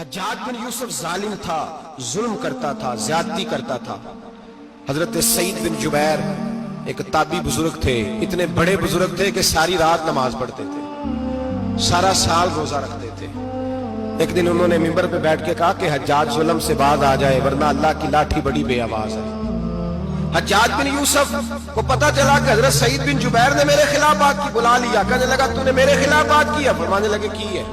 حجاج بن یوسف ظالم تھا، ظلم کرتا تھا، زیادتی کرتا تھا۔ حضرت سعید بن جبیر ایک تابعی بزرگ تھے، اتنے بڑے بزرگ تھے کہ ساری رات نماز پڑھتے تھے، سارا سال روزہ رکھتے تھے۔ ایک دن انہوں نے ممبر پہ بیٹھ کے کہا کہ حجاج ظلم سے باز آ جائے ورنہ اللہ کی لاٹھی بڑی بے آواز ہے۔ حجاج بن یوسف کو پتا چلا کہ حضرت سعید بن جبیر نے میرے خلاف بات کی، بلا لیا، کہنے لگا تو نے میرے خلاف بات کی؟ فرمانے لگے کی ہے۔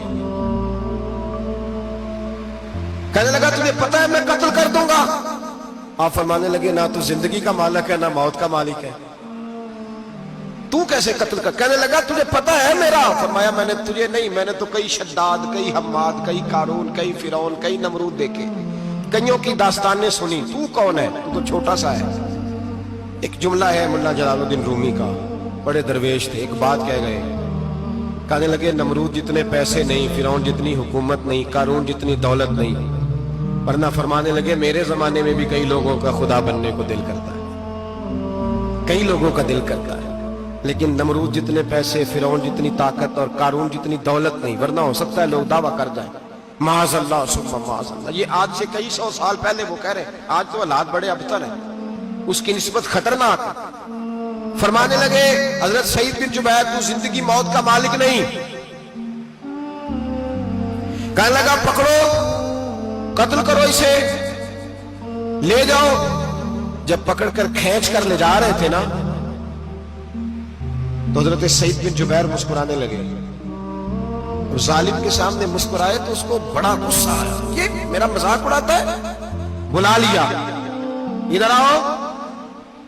کہنے لگا تجھے پتا ہے میں قتل کر دوں گا؟ آپ فرمانے لگے نہ تو زندگی کا مالک ہے نہ موت کا مالک ہے، تو کیسے قتل کر؟ کہنے لگا تجھے پتا ہے میرا؟ فرمایا میں نے تجھے نہیں، میں نے تو کئی شداد، کئی حماد، کئی قارون، کئی فرعون، کئی نمرود دیکھے، کئیوں کی داستانیں سنی، تو کون ہے؟ تو چھوٹا سا ہے۔ ایک جملہ ہے مولانا جلال الدین رومی کا، بڑے درویش تھے، ایک بات کہہ گئے، کہنے لگے نمرود جتنے پیسے نہیں، فرعون جتنی حکومت نہیں، قارون جتنی دولت نہیں، ورنہ فرمانے لگے میرے زمانے میں بھی کئی لوگوں کا خدا بننے کو دل کرتا ہے، کئی لوگوں کا دل کرتا ہے، لیکن نمرود جتنے پیسے، فرعون جتنی طاقت اور قارون جتنی دولت نہیں، ورنہ ہو سکتا ہے لوگ دعویٰ کر جائیں معاذ اللہ ثم معاذ اللہ۔ یہ آج سے کئی سو سال پہلے وہ کہہ رہے ہیں، آج تو حالات بڑے ابتر ہیں، اس کی نسبت خطرناک۔ فرمانے لگے حضرت سعید بن جبیر تو زندگی موت کا مالک نہیں۔ کہنے لگا پکڑو، قتل کرو اسے، لے جاؤ۔ جب پکڑ کر کھینچ کر لے جا رہے تھے نا تو حضرت سعید بن جبیر مسکرانے لگے، اور ظالم کے سامنے مسکرائے تو اس کو بڑا غصہ آیا، یہ میرا مذاق اڑاتا ہے؟ بلا لیا، ادھر آؤ،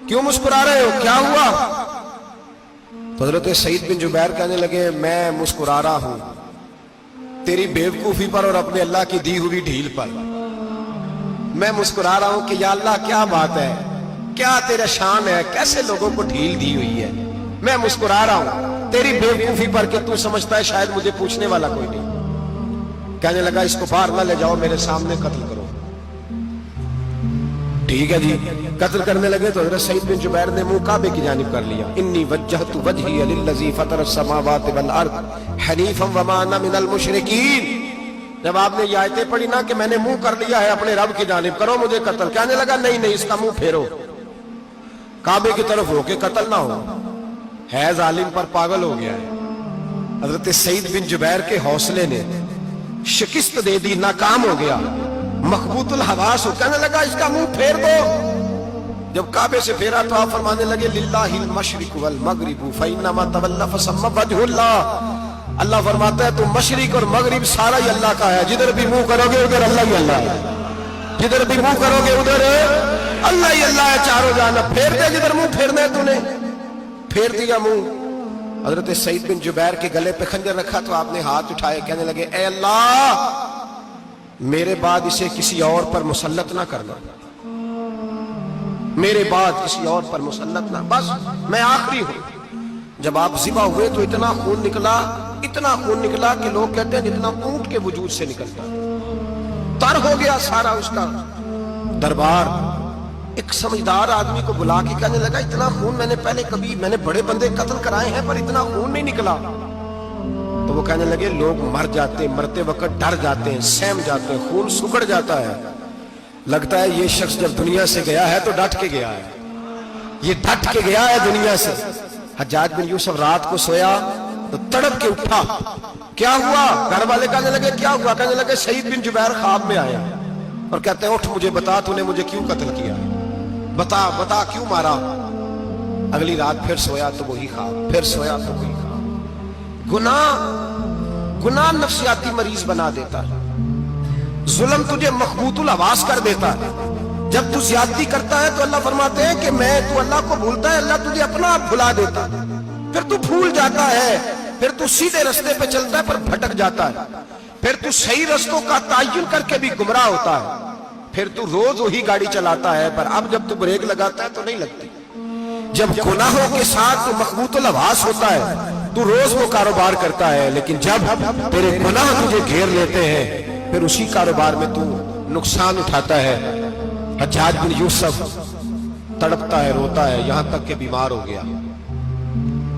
کیوں مسکرا رہے ہو، کیا ہوا؟ تو حضرت سعید بن جبیر کہنے لگے میں مسکرا رہا ہوں تیری بیوقوفی پر اور اپنے اللہ کی دی ہوئی ڈھیل پر۔ میں مسکرا رہا ہوں کہ یا اللہ کیا بات ہے، کیا تیرا شان ہے، کیسے لوگوں کو ڈھیل دی ہوئی ہے۔ میں مسکرا رہا ہوں تیری بیوقوفی پر کہ تو سمجھتا ہے شاید مجھے پوچھنے والا کوئی نہیں۔ کہنے لگا اس کو باہر نہ لے جاؤ، میرے سامنے قتل کرو۔ ٹھیک ہے جی، قتل کرنے لگے تو حضرت سعید بن جبیر نے منہ کعبے کی جانب کر لیا، انی وجہت وجہی للذی فطر السماوات والارض حنیفا وما انا من المشرکین۔ جب آپ نے یہ آیتیں پڑھی نا کہ میں نے منہ کر لیا ہے اپنے رب کی جانب، کرو مجھے قتل، کہنے لگا نہیں نہیں، اس کا منہ پھیرو، کعبے کی طرف ہو کے قتل نہ ہو، ہے ظالم پر پاگل ہو گیا ہے۔ حضرت سعید بن جبیر کے حوصلے نے شکست دے دی، ناکام ہو گیا، مخبوط الحواس ہو، کہنے لگا اس کا منہ پھیر دو۔ جب کعبے سے پھیرا تو آپ فرمانے لگے للہ المشرق والمغرب فإنما تولى فثم وجه اللہ۔ اللہ فرماتا ہے تو مشرق اور مغرب سارا ہی اللہ کا ہے، جدھر بھی منہ کرو گے ادھر اللہ ہی اللہ ہے، جدھر بھی منہ کرو گے ادھر اللہ ہی اللہ ہے، چاروں جانب۔ پھیر دے جدھر منہ پھیرنا ہے، تو نے پھیر دیا منہ۔ حضرت سعید بن جبیر کے گلے پہ خنجر رکھا تو آپ نے ہاتھ اٹھائے، کہنے لگے اے اللہ میرے بعد اسے کسی اور پر مسلط نہ کرنا، میرے بعد کسی اور پر مسلط نہ، بس میں آخری ہوں۔ جب آپ ذبح ہوئے تو اتنا خون نکلا، اتنا خون نکلا کہ لوگ کہتے ہیں جتنا اونٹ کے وجود سے نکلتا، تر ہو گیا سارا اس کا دربار۔ ایک سمجھدار آدمی کو بلا کے کہنے لگا اتنا خون میں نے پہلے کبھی، میں نے بڑے بندے قتل کرائے ہیں پر اتنا خون نہیں نکلا۔ تو وہ کہنے لگے لوگ مر جاتے، مرتے وقت ڈر جاتے ہیں، سہم جاتے ہیں، خون سکڑ جاتا ہے، لگتا ہے یہ شخص جب دنیا سے گیا ہے تو ڈٹ کے گیا ہے، یہ ڈٹ کے گیا ہے دنیا سے۔ حجاج بن یوسف رات کو سویا تو تڑپ کے اٹھا، کیا ہوا؟ گھر والے کہنے لگے کیا ہوا؟ کہنے لگے سعید بن جبیر خواب میں آیا اور کہتے ہیں اٹھ مجھے بتا تو نے مجھے کیوں قتل کیا، بتا بتا کیوں مارا۔ اگلی رات پھر سویا تو وہی خواب، پھر سویا تو وہی خواب۔ گناہ نفسیاتی مریض بنا دیتا ہے، ظلم تجھے مخبوط الحواس کر دیتا ہے۔ جب تو زیادتی کرتا ہے تو اللہ فرماتے ہیں کہ تو اللہ کو بھولتا ہے، اللہ تجھے اپنا آپ بھلا دیتا ہے، پھر تو بھول جاتا ہے، پھر تو سیدھے رستے پہ چلتا ہے پر بھٹک جاتا ہے، پھر تو صحیح رستوں کا تعین کر کے بھی گمراہ ہوتا ہے، پھر تو روز وہی گاڑی چلاتا ہے پر اب جب تو بریک لگاتا ہے تو نہیں لگتی۔ جب گناہوں کے ساتھ تو مخبوط الحواس ہوتا ہے تو روز وہ کاروبار کرتا ہے، لیکن جب تیرے گناہ تجھے گھیر لیتے ہیں پھر اسی کاروبار میں تو نقصان اٹھاتا ہے۔ حجاج بن یوسف تڑپتا ہے، روتا ہے، یہاں تک کہ بیمار ہو گیا،